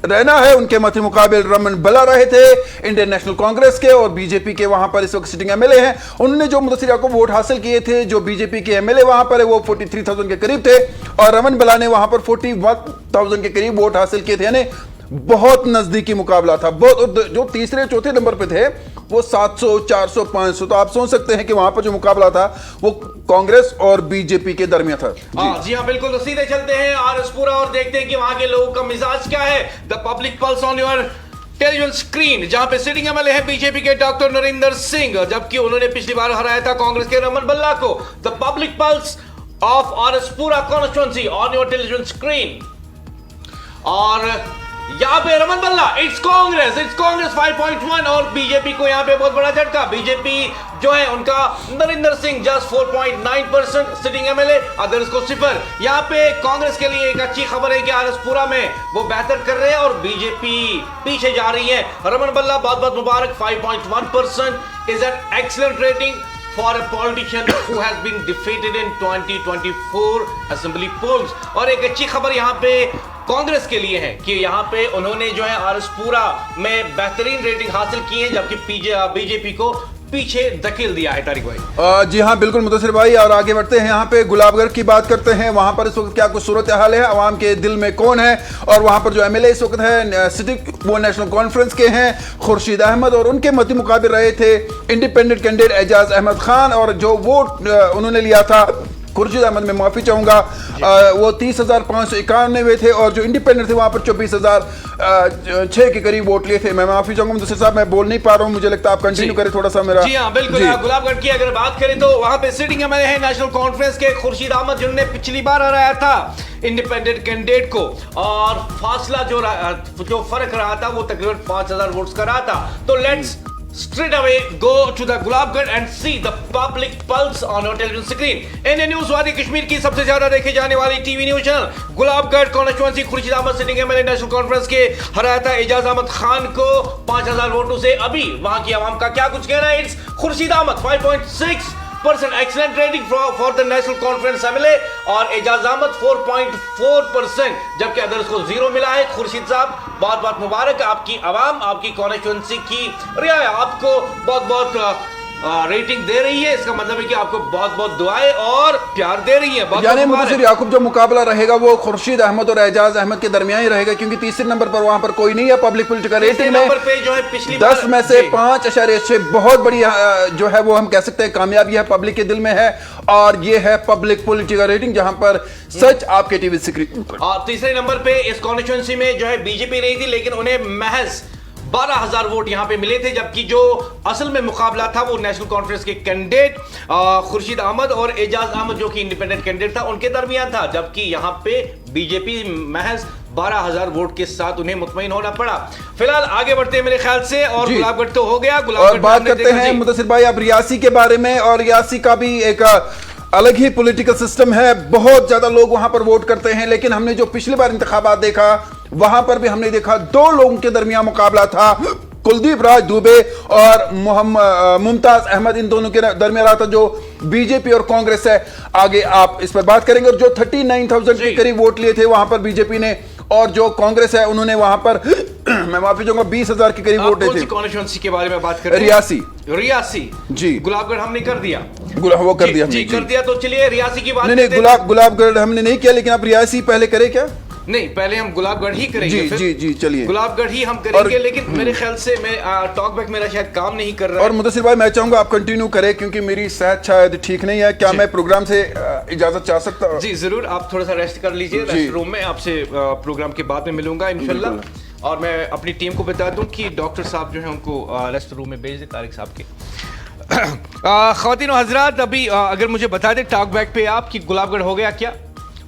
रैना है, उनके मध्य मुकाबिल रमन बला रहे थे इंडियन नेशनल कांग्रेस के, और बीजेपी के वहां पर इस वक्त सिटिंग एमएलए हैं। उन्होंने जो मुदस्सिर को वोट हासिल किए थे, जो बीजेपी के एमएलए वहां पर है, वो 43,000 के करीब थे, और रमन बला ने वहां पर 41,000 के करीब वोट हासिल किए थे। यानी बहुत नजदीकी मुकाबला था। बहुत जो तीसरे चौथे नंबर पे थे वो 700, 400, 500, तो आप सोच सकते हैं कि वहां पर जो मुकाबला था वो कांग्रेस और बीजेपी के दरमियान था। जी हाँ, बिल्कुल। तो सीधे चलते हैं आरएसपुरा और देखते हैं कि वहां के लोगों का मिजाज क्या है। The public pulse on your television screen, जहां पे सिटिंग एमएलए है बीजेपी के डॉक्टर नरेंद्र सिंह, जबकि उन्होंने पिछली बार हराया था कांग्रेस के रमन बल्ला को। The public pulse of RS Pura constituency on your television screen. और यहाँ पे रमन बल्ला, इट्स कांग्रेस 5.1, और बीजेपी को यहाँ पे बहुत बड़ा झटका। बीजेपी जो है उनका Narendra Singh just 4.9% sitting MLA, others को 0। यहाँ पे कांग्रेस के लिए एक अच्छी खबर है कि आरएसपुरा में वो बेहतर कर रहे हैं और बीजेपी पीछे जा रही है। रमन बल्ला बहुत बहुत मुबारक, 5.1% is an excellent rating for a politician who has been defeated in 2024 assembly polls। और एक अच्छी खबर यहाँ पे कांग्रेस के लिए है कि यहाँ पे उन्होंने जो है आरएसपुरा में बेहतरीन रेटिंग हासिल की है, जबकि बीजेपी को पीछे धकेल दिया है। तारिक भाई जी हाँ, बिल्कुल मुदस्सिर भाई। और आगे बढ़ते हैं, यहाँ पे गुलाबगढ़ की बात करते हैं। वहां पर इस वक्त क्या कुछ सूरत हाल है, अवाम के दिल में कौन है, और वहां पर जो एमएलए इस वक्त है सिटिंग, वो नेशनल कॉन्फ्रेंस के हैं खुर्शीद अहमद, और उनके मध्य मुकाबिल रहे थे इंडिपेंडेंट कैंडिडेट एजाज अहमद खान, और जो वोट उन्होंने लिया था खुर्शीद अहमद, में माफी चाहूंगा, वो 30,591 थे, और जो इंडिपेंडेंट थे वहां पर 24,006 के करीब वोट लिए थे। मैं माफी चाहूंगा मुदस्सिर साहब, मैं बोल नहीं पा रहा हूं, मुझे लगता है आप कंटिन्यू करें थोड़ा सा मेरा। जी हाँ, बिल्कुल। गुलाबगढ़ की अगर बात करें तो वहां पे सिटिंग एमएलए है नेशनल कॉन्फ्रेंस के खुर्शीद अहमद, जिन्होंने पिछली बार हराया था इंडिपेंडेंट कैंडिडेट को, और फासला जो फर्क रहा था वो तकरीबन 5,000 वोट्स का रहा था। तो let's straight away go to the Gulabgarh and see the public pulse on our television screen। ANA news वादी कश्मीर की सबसे ज्यादा देखे जाने वाली TV news channel Gulabgarh constituency, Khurshid Ahmad sitting MLA National Conference के हराया था एजाज अहमद खान को 5,000 वोटों से। अभी वहां की आवाम का क्या कुछ कहना है? It's Khurshid Ahmad 5.6 4% excellent rating for the National Conference MLA और एजाज अहमद 4.4%, जबकि अदर्स को 0 मिला है। खुर्शीद साहब बहुत बहुत मुबारक, आपकी आवाम आपकी कॉन्स्टिट्यूंसी की रियाया आपको बहुत बहुत रेटिंग दे रही है। इसका मतलब है कि आपको बहुत बहुत दुआएं और प्यार दे रही है। यानी मुदस्सिर याकूब जो मुकाबला रहेगा वो खुर्शीद अहमद और एजाज अहमद के दरमियान ही रहेगा, क्योंकि तीसरे नंबर पर वहां पर कोई नहीं है। पब्लिक पॉलिटिकल रेटिंग में नंबर पे जो है पिछली 10 में से 5.6 बहुत बड़ी जो है वो हम कह सकते हैं कामयाबी है, पब्लिक के दिल में है। और ये है पब्लिक पॉलिटिकल रेटिंग जहां पर सच आपके टीवी स्क्रीन। और तीसरे नंबर पे इस कॉन्स्टिट्यूंसी में जो है बीजेपी नहीं थी, लेकिन उन्हें महज 12,000 वोट यहां पे मिले थे, जबकि जो असल में मुकाबला था वो नेशनल कॉन्फ्रेंस के कैंडिडेट खुर्शीद अहमद और एजाज अहमद जो कि इंडिपेंडेंट कैंडिडेट था उनके दरमियान था, जबकि यहां पे बीजेपी महज 12,000 वोट के साथ उन्हें मुतमईन होना पड़ा। फिलहाल आगे बढ़ते हैं मेरे ख्याल से, और गुलाबगढ़ तो हो गया। और बात करते हैं मुदस्सिर भाई अब रियासी के बारे में, और रियासी का भी एक अलग ही पॉलिटिकल सिस्टम है। बहुत ज्यादा लोग वहां पर वोट करते हैं, लेकिन हमने जो पिछली बार इंतखाबात देखा वहां पर भी हमने देखा 2 लोगों के दरमियान मुकाबला था। कुलदीप राज दुबे और मुमताज अहमद, इन दोनों के दरमियान रहा था। जो बीजेपी और कांग्रेस है, आगे आप इस पर बात करेंगे। और जो 39,000 के करीब वोट लिए थे वहां पर बीजेपी ने, और जो कांग्रेस है उन्होंने वहां पर मैं माफी चाहूंगा 20,000 के करीब वोट लिए थे। कॉन्स्टिट्यूंसी के बारे में बात करें, रियासी जी, गुलाबगढ़ हमने कर दिया, वो कर दिया जी, कर दिया। तो चलिए रियासी की बात। नहीं, गुलाबगढ़ हमने नहीं किया, लेकिन आप रियासी पहले करें क्या? नहीं, पहले हम गुलाबगढ़ ही करेंगे। जी जी चलिए, गुलाबगढ़ ही हम करेंगे। लेकिन मेरे ख्याल से मैं टॉक बैक मेरा शायद काम नहीं कर रहा है। और मुदस्सिर भाई मैं चाहूंगा आप कंटिन्यू करें, क्योंकि मेरी सेहत शायद ठीक नहीं है। क्या मैं प्रोग्राम से इजाजत चाह सकता हूं? जी जरूर, आप थोड़ा सा रेस्ट कर लीजिए रेस्ट रूम में। आपसे प्रोग्राम के बाद में मिलूंगा इंशाल्लाह। और मैं अपनी टीम को बता दूं कि डॉक्टर साहब जो है उनको रेस्ट रूम में भेज दे, तारिक साहब के। ख्वातीन और हजरात, अभी अगर मुझे बता दे टॉक बैक पे आप कि गुलाबगढ़ हो गया क्या?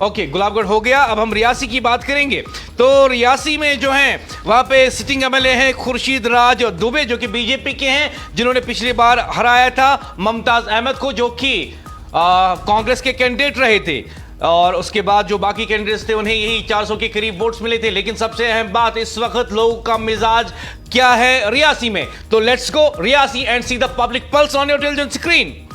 ओके, गुलाबगढ़ हो गया। अब हम रियासी की बात करेंगे। तो रियासी में जो है वहां पे सिटिंग एमएलए हैं खुर्शीद राज दुबे, जो कि बीजेपी के हैं, जिन्होंने पिछली बार हराया था मुमताज अहमद को, जो कि कांग्रेस के कैंडिडेट रहे थे। और उसके बाद जो बाकी कैंडिडेट्स थे उन्हें यही 400 के करीब वोट्स मिले थे। लेकिन सबसे अहम बात, इस वक्त लोगों का मिजाज क्या है रियासी में? तो let's go Reasi and see the public pulse on your television screen.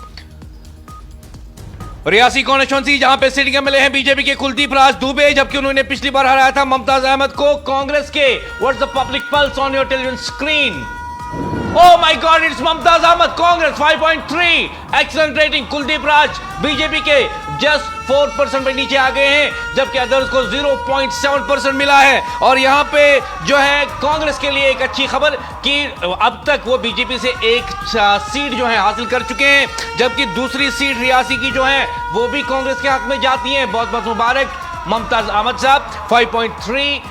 Reasi constituency जहां पे सिटिंग एमएलए हैं बीजेपी के कुलदीप राज दुबे, जबकि उन्होंने पिछली बार हराया था मुमताज अहमद को कांग्रेस के। What's the public pulse on your television screen? Oh my God, it's Mumtaz Ahmad, Congress 5.3, excellent rating. Kuldeep Raj BJP के जस्ट 4% पे नीचे आ गए हैं, जबकि अदर्स को 0.7% मिला है। और यहां पे जो है कांग्रेस के लिए एक अच्छी खबर कि अब तक वो बीजेपी से एक सीट जो है हासिल कर चुके हैं, जबकि दूसरी सीट रियासी की जो है वो भी कांग्रेस के हक में जाती है। बहुत बहुत मुबारक मुमताज अहमद साहब। 5.3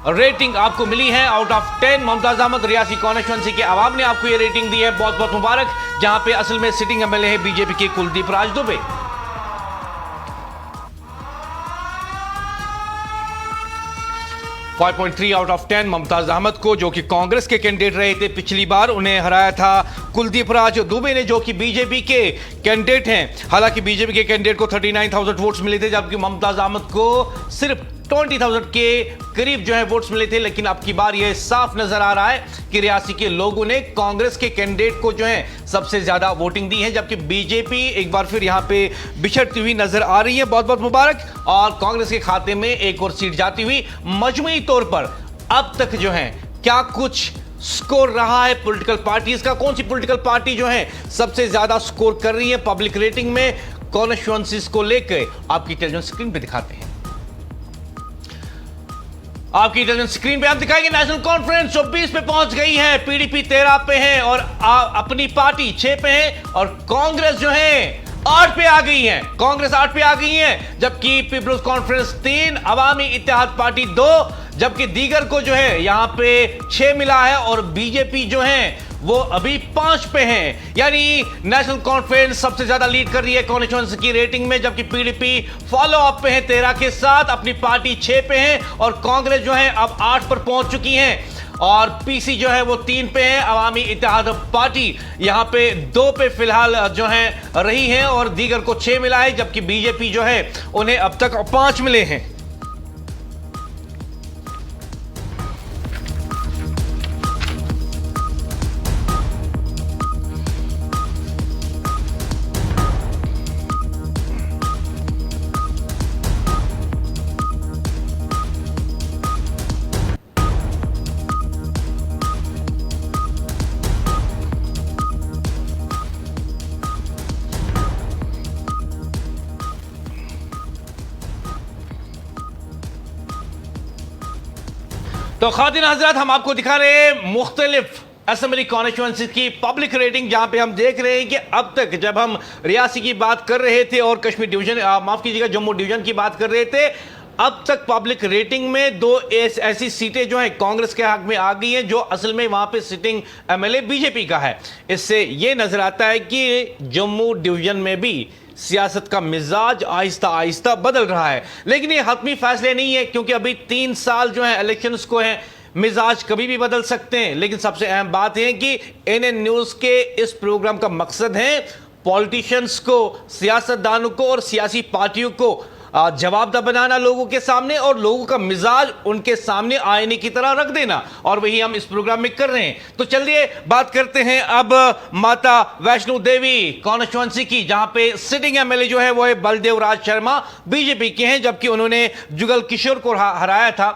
रेटिंग आपको मिली है out of 10। Mumtaz Ahmad Reasi constituency के आवाम ने आपको ये रेटिंग दी है, बहुत बहुत मुबारक। जहां पे असल में सिटिंग एमएलए है बीजेपी के कुलदीप राज दुबे। .3 आउट ऑफ 10 मुमताज अहमद को, जो कि कांग्रेस के कैंडिडेट रहे थे पिछली बार, उन्हें हराया था कुलदीप राज दुबे ने, जो कि बीजेपी के कैंडिडेट हैं। हालांकि बीजेपी के कैंडिडेट को 39,000 वोट्स मिले थे, जबकि मुमताज अहमद को सिर्फ 20,000 के करीब जो है वोट्स मिले थे। लेकिन अब की बार यह साफ नजर आ रहा है कि रियासी के लोगों ने कांग्रेस के कैंडिडेट को जो है सबसे ज्यादा वोटिंग दी है, जबकि बीजेपी एक बार फिर यहां पे बिछड़ती हुई नजर आ रही है। बहुत बहुत मुबारक। और कांग्रेस के खाते में एक और सीट जाती हुई। मजमूई तौर पर अब तक जो है क्या कुछ स्कोर रहा है पॉलिटिकल पार्टीज का? कौन सी पॉलिटिकल पार्टी जो है सबसे ज्यादा स्कोर कर रही है पब्लिक रेटिंग में कॉन्स्टिट्यूएंसीज को लेकर, आपकी टेलीविजन स्क्रीन पे दिखाते हैं। आपकी टेलीविजन स्क्रीन पे आप दिखाएंगे नेशनल कॉन्फ्रेंस 24 पे पहुंच गई है, पीडीपी 13 पे है, और अपनी पार्टी 6 पे है, और कांग्रेस जो है 8 पे आ गई है। कांग्रेस 8 पे आ गई है, जबकि पीपल्स कॉन्फ्रेंस 3, अवामी इत्तेहाद पार्टी 2, जबकि दीगर को जो है यहां पे 6 मिला है, और बीजेपी जो है वो अभी 5 पे हैं। यानी नेशनल कॉन्फ्रेंस सबसे ज्यादा लीड कर रही है कॉन्स्टिट्यूएंसी की रेटिंग में, जबकि पीडीपी फॉलो अप पे है 13 के साथ, अपनी पार्टी 6 पे है, और कांग्रेस जो है अब 8 पर पहुंच चुकी है, और पीसी जो है वो 3 पे है। अवामी इत्तेहाद पार्टी यहां पे 2 पे फिलहाल जो है रही है, और दीगर को 6 मिला है, जबकि बीजेपी जो है उन्हें अब तक 5 मिले हैं। तो खातिन हजरात, हम आपको दिखा रहे हैं मुख्तलिफ असेंबली कॉन्स्टिट्यूंसी की पब्लिक रेटिंग, जहां पे हम देख रहे हैं कि अब तक जब हम रियासी की बात कर रहे थे और कश्मीर डिवीजन, माफ कीजिएगा, जम्मू डिवीजन की बात कर रहे थे, अब तक पब्लिक रेटिंग में दो ऐसी सीटें जो हैं कांग्रेस के हक में आ गई हैं, जो असल में वहां पे सिटिंग एमएलए बीजेपी का है। इससे यह नजर आता है कि जम्मू डिवीजन में भी सियासत का मिजाज आहिस्ता आहिस्ता बदल रहा है। लेकिन ये हतमी फैसले नहीं है, क्योंकि अभी 3 साल जो है इलेक्शंस को हैं, मिजाज कभी भी बदल सकते हैं। लेकिन सबसे अहम बात है कि एनएन न्यूज के इस प्रोग्राम का मकसद है पॉलिटिशियंस को, सियासतदानों को और सियासी पार्टियों को जवाबदा बनाना लोगों के सामने, और लोगों का मिजाज उनके सामने आईने की तरह रख देना, और वही हम इस प्रोग्राम में कर रहे हैं। तो चलिए बात करते हैं अब माता वैष्णो देवी कॉन्स्टिट्यूंसी की, जहां पे सिटिंग एमएलए जो है वो है बलदेव राज शर्मा, बीजेपी के हैं, जबकि उन्होंने जुगल किशोर को हराया था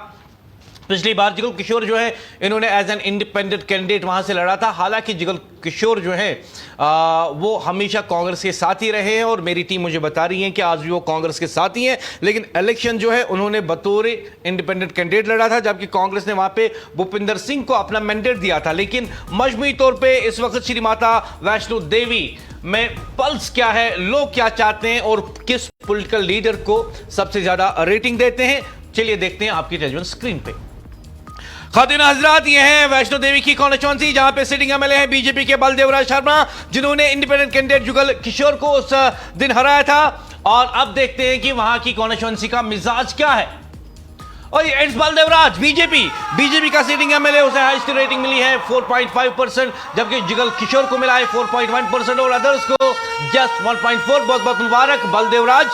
पिछली बार। जुगल किशोर जो है इन्होंने एज एन इंडिपेंडेंट कैंडिडेट वहां से लड़ा था। हालांकि जुगल किशोर जो है वो हमेशा कांग्रेस के साथ ही रहे हैं, और मेरी टीम मुझे बता रही है कि आज भी वो कांग्रेस के साथ ही हैं। लेकिन इलेक्शन जो है उन्होंने बतौर इंडिपेंडेंट कैंडिडेट लड़ा था, जबकि कांग्रेस ने वहां पे भूपिंदर सिंह को अपना मैंडेट दिया था। लेकिन मजमूई तौर पर इस वक्त श्री माता वैष्णो देवी में पल्स क्या है, लोग क्या चाहते हैं और किस पॉलिटिकल लीडर को सबसे ज्यादा रेटिंग देते हैं, चलिए देखते हैं आपकी टेलीविजन स्क्रीन पे। खातिन हजरात, ये है वैष्णो देवी की कॉन्स्टिट्यूंसी, जहां पे सिटिंग एमएलए है बीजेपी के बलदेव राज शर्मा, जिन्होंने इंडिपेंडेंट कैंडिडेट जुगल किशोर को उस दिन हराया था। और अब देखते हैं कि वहां की कॉन्स्टिट्यूंसी का मिजाज क्या है। और इट्स बलदेव राज, बीजेपी का सिटिंग एमएलए, उसे हाईएस्ट रेटिंग मिली है 4.5%, जबकि जुगल किशोर को मिला है 4.1% और अदर्स को जस्ट 1.4। बहुत बहुत मुबारक Baldev Raj,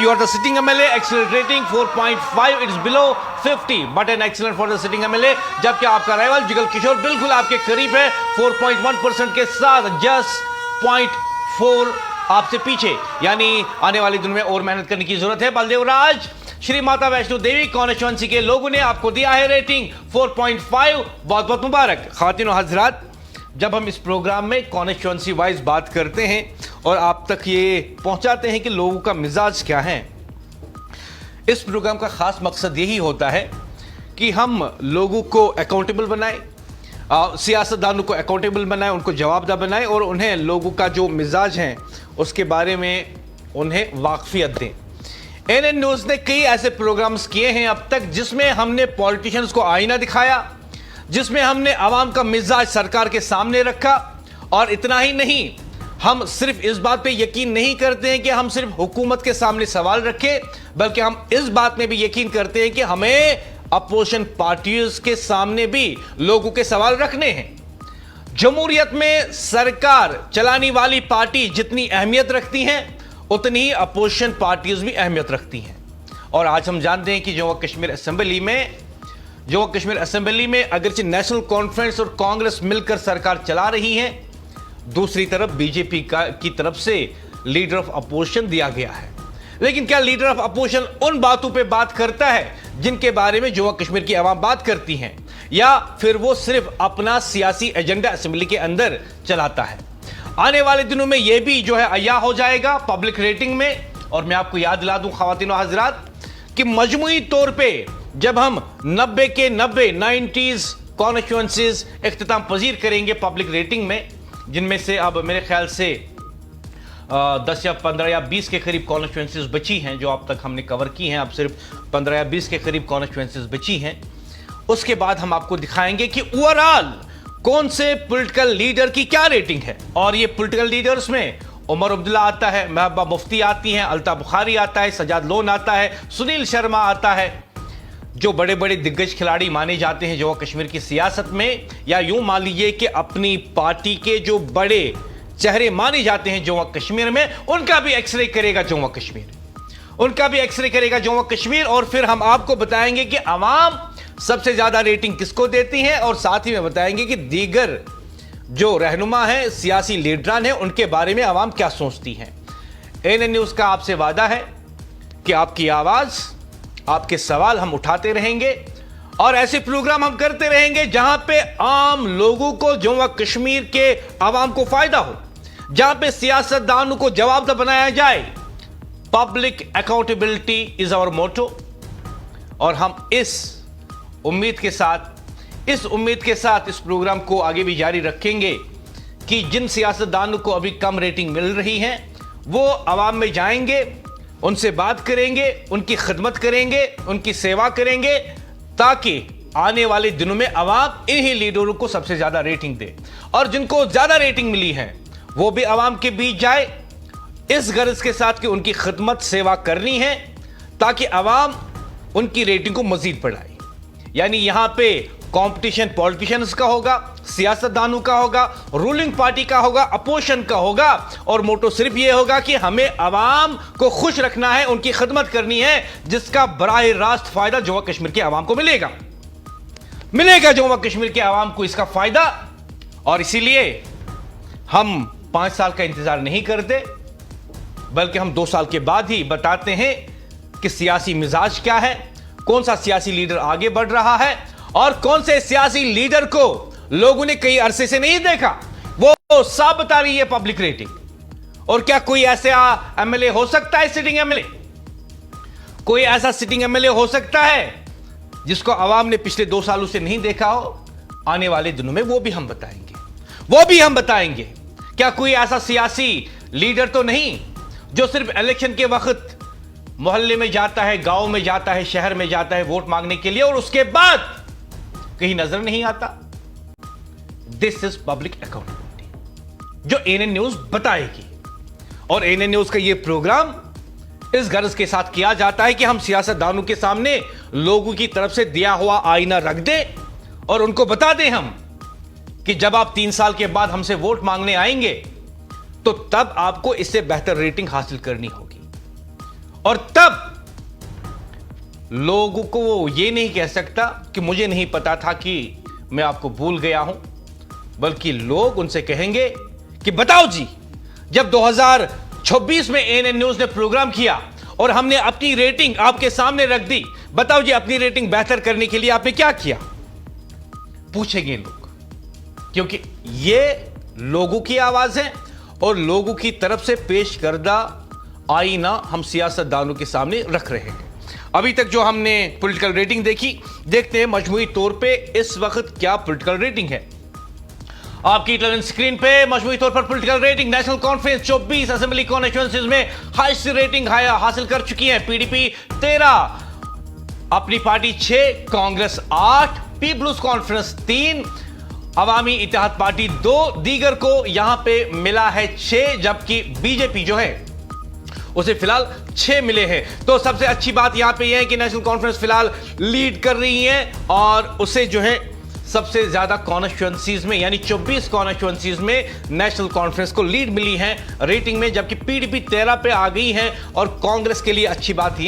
you are the sitting MLA, excellent rating 4.5, it's below 50 but an excellent for the sitting MLA. जबकि आपका राइवल जुगल किशोर बिल्कुल आपके करीब है 4.1% के साथ, जस्ट 0.4 आपसे पीछे, यानी आने वाले दिन में और मेहनत करने की जरूरत है। बलदेव राज, श्री माता वैष्णो देवी कॉन्स्टिट्यूंसी के लोगों ने आपको दिया है रेटिंग 4.5, बहुत बहुत मुबारक। खातिन और हजरात, जब हम इस प्रोग्राम में कॉन्स्टिट्यूंसी वाइज बात करते हैं और आप तक ये पहुंचाते हैं कि लोगों का मिजाज क्या है, इस प्रोग्राम का खास मकसद यही होता है कि हम लोगों को अकाउंटेबल बनाएं, सियासतदानों को अकाउंटेबल बनाएं, उनको जवाबदा बनाएं, और उन्हें लोगों का जो मिजाज है उसके बारे में उन्हें वाकफियत दें। एनएन न्यूज ने कई ऐसे प्रोग्राम्स किए हैं अब तक, जिसमें हमने पॉलिटिशियंस को आईना दिखाया, जिसमें हमने आवाम का मिजाज सरकार के सामने रखा। और इतना ही नहीं, हम सिर्फ इस बात पे यकीन नहीं करते हैं कि हम सिर्फ हुकूमत के सामने सवाल रखें, बल्कि हम इस बात में भी यकीन करते हैं कि हमें अपोजिशन पार्टीज के सामने भी लोगों के सवाल रखने हैं। जमहूरियत में सरकार चलाने वाली पार्टी जितनी अहमियत रखती हैं, उतनी ही अपोजिशन पार्टीज भी अहमियत रखती हैं। और आज हम जानते हैं कि जम्मू कश्मीर असेंबली में अगरचे नेशनल कॉन्फ्रेंस और कांग्रेस मिलकर सरकार चला रही है, दूसरी तरफ बीजेपी की तरफ से लीडर ऑफ अपोजिशन दिया गया है। लेकिन क्या लीडर ऑफ अपोजिशन उन बातों पे बात करता है जिनके बारे में जम्मू कश्मीर की आवाम बात करती हैं, या फिर वो सिर्फ अपना सियासी एजेंडा असेंबली के अंदर चलाता है? आने वाले दिनों में यह भी जो है अया हो जाएगा पब्लिक रेटिंग में। और मैं आपको याद दिला दूं खातिन और हजरात कि मजमूई तौर पे जब हम 90 के 90s कॉन्स्टिट्यूंसीज इख्तिताम पजीर करेंगे पब्लिक रेटिंग में, जिनमें से अब मेरे ख्याल से 10 या 15 या 20 के करीब कॉन्स्टिट्यूंसीज बची हैं जो अब तक हमने कवर की हैं। अब सिर्फ 15 या 20 के करीब कॉन्स्टिट्यूंसीज बची हैं। उसके बाद हम आपको दिखाएंगे कि ओवरऑल कौन से पॉलिटिकल लीडर की क्या रेटिंग है। और ये पॉलिटिकल लीडर्स में उमर अब्दुल्ला आता है, महबूबा मुफ्ती आती हैं, अल्ताफ बुखारी आता है, सजाद लोन आता है, सुनील शर्मा आता है, जो बड़े बड़े दिग्गज खिलाड़ी माने जाते हैं जम्मू कश्मीर की सियासत में, या यूं मान लीजिए कि अपनी पार्टी के जो बड़े चेहरे माने जाते हैं जम्मू कश्मीर में, उनका भी एक्सरे करेगा जम्मू कश्मीर। और फिर हम आपको बताएंगे कि आवाम सबसे ज्यादा रेटिंग किसको देती है, और साथ ही में बताएंगे कि दीगर जो रहनुमा है, सियासी लीडरान है, उनके बारे में आवाम क्या सोचती है। एनएन न्यूज का आपसे वादा है कि आपकी आवाज, आपके सवाल हम उठाते रहेंगे, और ऐसे प्रोग्राम हम करते रहेंगे जहां पे आम लोगों को, जम्मू कश्मीर के आवाम को फायदा हो, जहां पे सियासतदानों को जवाबदेह बनाया जाए। Public accountability is our motto, और हम इस उम्मीद के साथ इस प्रोग्राम को आगे भी जारी रखेंगे कि जिन सियासतदानों को अभी कम रेटिंग मिल रही है वो आवाम में जाएंगे, उनसे बात करेंगे, उनकी खिदमत करेंगे, उनकी सेवा करेंगे, ताकि आने वाले दिनों में आवाम इन्हीं लीडरों को सबसे ज्यादा रेटिंग दे। और जिनको ज्यादा रेटिंग मिली है वो भी आवाम के बीच जाए, इस गर्ज के साथ कि उनकी खिदमत सेवा करनी है, ताकि आवाम उनकी रेटिंग को मजीद बढ़ाए। यानी यहां पे कंपटीशन पॉलिटिशियंस का होगा, सियासतदानों का होगा, रूलिंग पार्टी का होगा, अपोजिशन का होगा, और मोटो सिर्फ यह होगा कि हमें आवाम को खुश रखना है, उनकी खिदमत करनी है, जिसका बराह रास्त फायदा जम्मू कश्मीर के आवाम को मिलेगा जम्मू कश्मीर के आवाम को इसका फायदा। और इसीलिए हम 5 साल का इंतजार नहीं करते, बल्कि हम 2 साल के बाद ही बताते हैं कि सियासी मिजाज क्या है, कौन सा सियासी लीडर आगे बढ़ रहा है, और कौन से सियासी लीडर को लोगों ने कई अरसे से नहीं देखा। वो साफ बता रही है पब्लिक रेटिंग। और क्या कोई ऐसा एमएलए हो सकता है, सिटिंग एमएलए, कोई ऐसा सिटिंग एमएलए हो सकता है जिसको आवाम ने पिछले 2 सालों से नहीं देखा हो? आने वाले दिनों में वो भी हम बताएंगे। क्या कोई ऐसा सियासी लीडर तो नहीं जो सिर्फ इलेक्शन के वक्त मोहल्ले में जाता है, गांव में जाता है, शहर में जाता है वोट मांगने के लिए, और उसके बाद कहीं नजर नहीं आता? दिस इज पब्लिक अकाउंटेबिलिटी जो एएनएन न्यूज बताएगी। और एएनएन न्यूज का यह प्रोग्राम इस गर्ज के साथ किया जाता है कि हम सियासतदानों के सामने लोगों की तरफ से दिया हुआ आईना रख दें और उनको बता दें हम कि जब आप 3 साल के बाद हमसे वोट मांगने आएंगे तो तब आपको इससे बेहतर रेटिंग हासिल करनी होगी। और तब लोगों को वो ये नहीं कह सकता कि मुझे नहीं पता था कि मैं आपको भूल गया हूं, बल्कि लोग उनसे कहेंगे कि बताओ जी, जब 2026 में एएनएन न्यूज ने प्रोग्राम किया और हमने अपनी रेटिंग आपके सामने रख दी, बताओ जी अपनी रेटिंग बेहतर करने के लिए आपने क्या किया? पूछेंगे लोग, क्योंकि ये लोगों की आवाज है और लोगों की तरफ से पेश करदा आईना हम सियासतदानों के सामने रख रहे हैं। अभी तक जो हमने पॉलिटिकल रेटिंग देखी, देखते हैं मजमूई तौर पे इस वक्त क्या पॉलिटिकल रेटिंग है। आपकी टेलीविजन स्क्रीन पे मजमूई तौर पर political rating national conference 24 assembly constituencies में हाईएस्ट रेटिंग हासिल कर चुकी है। पीडीपी 13, अपनी पार्टी 6, कांग्रेस 8, पीपल्स कॉन्फ्रेंस 3, अवामी इत्तेहाद पार्टी 2, दीगर को यहां पे मिला है 6, जबकि बीजेपी जो है उसे फिलहाल 6 मिले हैं। तो सबसे अच्छी बात यहां पे यह है कि नेशनल कॉन्फ्रेंस फिलहाल लीड कर रही है और उसे जो है सबसे ज्यादा कॉन्स्टिट्यूएंसीज में, यानी 24 कॉन्स्टिट्यूएंसीज में नेशनल कॉन्फ्रेंस को लीड मिली है रेटिंग में, जबकि पीडीपी 13 पे आ गई है। और कांग्रेस के लिए अच्छी बात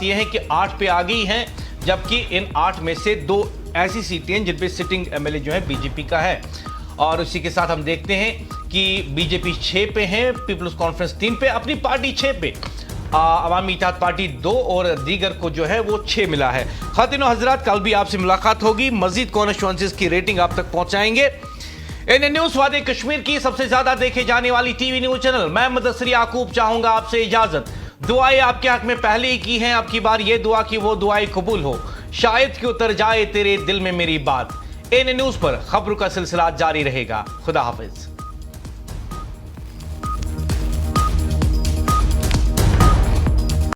यह है कि 8 पे आ गई है, जबकि इन 8 में से 2 ऐसी सीटें हैं जिन पे सिटिंग एमएलए जो है बीजेपी का है। और उसी के साथ हम देखते हैं कि बीजेपी 6 पे है, पीपल्स कॉन्फ्रेंस 3 पे, अपनी पार्टी 6 पे, अवामी इत्तेहाद पार्टी 2 और दीगर को जो है वो 6 मिला है। खातिनो हजरात, कल भी आपसे मुलाकात होगी, मजीद कॉन्स्टिट्यूएंसीज की रेटिंग आप तक पहुंचाएंगे। एएनएन न्यूज वादे कश्मीर की सबसे ज्यादा देखे जाने वाली टीवी न्यूज चैनल, मैं मुदस्सिर याकूब चाहूंगा आपसे इजाजत। दुआएं आपके हक में पहले ही की हैं, आपकी बार ये दुआ कि वो दुआएं कबूल हो, शायद कि उतर जाए तेरे दिल में मेरी बात। एएनएन न्यूज पर खबरों का सिलसिला जारी रहेगा। खुदा हाफिज।